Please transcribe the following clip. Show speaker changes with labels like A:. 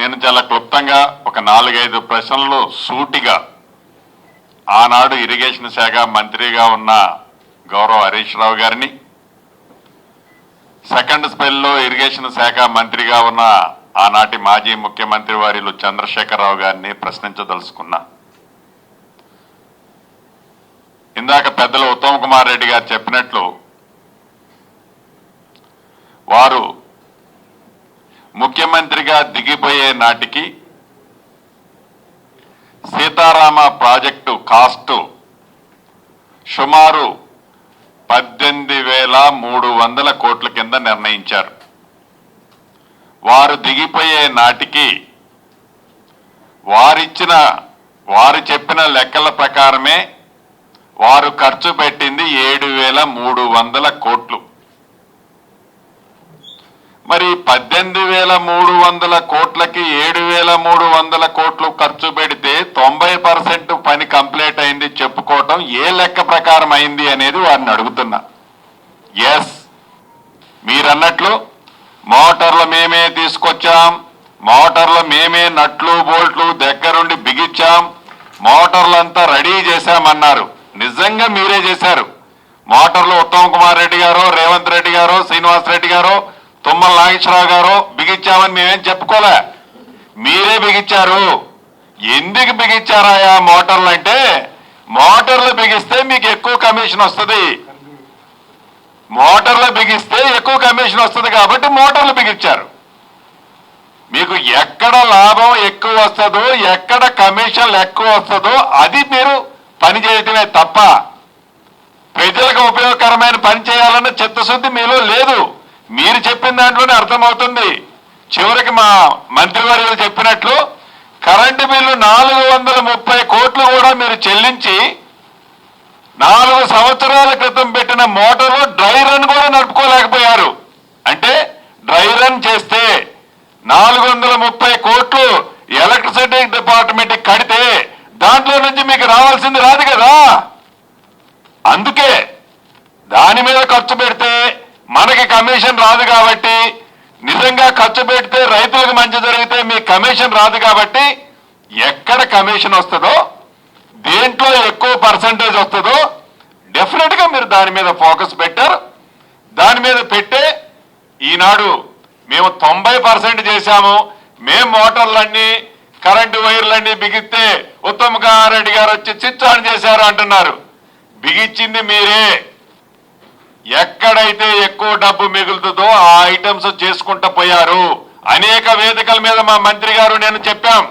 A: నేను చాలా క్లుప్తంగా ఒక 4-5 ప్రశ్నలు సూటిగా ఆనాడు ఇరిగేషన్ శాఖ మంత్రిగా ఉన్న గౌరవ హరీష్ రావు గారిని, సెకండ్ స్పెల్లో ఇరిగేషన్ శాఖ మంత్రిగా ఉన్న ఆనాటి మాజీ ముఖ్యమంత్రి వారిలు చంద్రశేఖరరావు గారిని ప్రశ్నించదలుచుకున్నా. ఇందాక పెద్దలు ఉత్తమ్ కుమార్ రెడ్డి గారు చెప్పినట్లు వారు ముఖ్యమంత్రిగా దిగిపోయే నాటికి సీతారామ ప్రాజెక్టు కాస్టు సుమారు 18,300 కోట్ల కింద నిర్ణయించారు. వారు దిగిపోయే నాటికి వారు చెప్పిన లెక్కల ప్రకారమే వారు ఖర్చు పెట్టింది 7,300 కోట్లు. మరి 18,300 కోట్లకి 7,300 కోట్లు ఖర్చు పెడితే 90% పని కంప్లీట్ అయింది చెప్పుకోవటం ఏ లెక్క ప్రకారం అయింది అనేది వారిని అడుగుతున్నా. ఎస్, మీరన్నట్లు మోటార్లు మేమే తీసుకొచ్చాం, మోటార్లు మేమే నట్లు బోల్ట్లు దగ్గరుండి బిగించాం, మోటార్లంతా రెడీ చేశామన్నారు. నిజంగా మీరే చేశారు. మోటార్లు ఉత్తమ్ కుమార్ రెడ్డి గారు, రేవంత్ రెడ్డి గారు, శ్రీనివాస్ రెడ్డి గారు, తుమ్మల నాగేశ్వరరావు గారు బిగించామని మేమేం చెప్పుకోలే, మీరే బిగించారు. ఎందుకు బిగించారాయా మోటార్లు అంటే, మోటార్లు బిగిస్తే మీకు ఎక్కువ కమిషన్ వస్తుంది, మోటార్లు బిగిస్తే ఎక్కువ కమిషన్ వస్తుంది కాబట్టి మోటార్లు బిగించారు. మీకు ఎక్కడ లాభం ఎక్కువ వస్తుందో, ఎక్కడ కమిషన్లు ఎక్కువ వస్తుందో అది మీరు పని చేయటమే తప్ప ప్రజలకు ఉపయోగకరమైన పని చేయాలన్న చిత్తశుద్ధి మీలో లేదు. మీరు చెప్పిన దాంట్లోనే అర్థమవుతుంది. చివరికి మా మంత్రివర్యులు చెప్పినట్లు కరెంటు బిల్లు 430 కోట్లు కూడా మీరు చెల్లించి 4 సంవత్సరాల క్రితం పెట్టిన మోటార్లు డ్రై రన్ కూడా నడుపుకోలేకపోయారు. అంటే డ్రై రన్ చేస్తే 430 కోట్లు ఎలక్ట్రిసిటీ డిపార్ట్మెంట్ కడితే దాంట్లో నుంచి మీకు రావాల్సింది రాదు కదా. అందుకే దాని మీద ఖర్చు పెడితే మనకి కమిషన్ రాదు కాబట్టి, నిజంగా ఖర్చు పెడితే రైతులకు మంచి జరిగితే మీకు కమిషన్ రాదు కాబట్టి ఎక్కడ కమిషన్ వస్తుందో, దేంట్లో ఎక్కువ పర్సంటేజ్ వస్తుందో డెఫినెట్ గా మీరు దాని మీద ఫోకస్ పెట్టారు. దాని మీద పెట్టే ఈనాడు మేము 90% చేశాము, మేము మోటార్లన్నీ కరెంటు వైర్లన్నీ బిగిస్తే ఉత్తమ్ కుమార్ రెడ్డి గారు వచ్చి స్విచ్ ఆన్ చేశారు అంటున్నారు. బిగించింది మీరే. ఎక్కడైతే ఎక్కువ డబ్బు మిగులుతుందో ఆ ఐటమ్స్ చేసుకుంటూ పోయారు. అనేక వేదికల మీద మా మంత్రి గారు నేను చెప్పాం.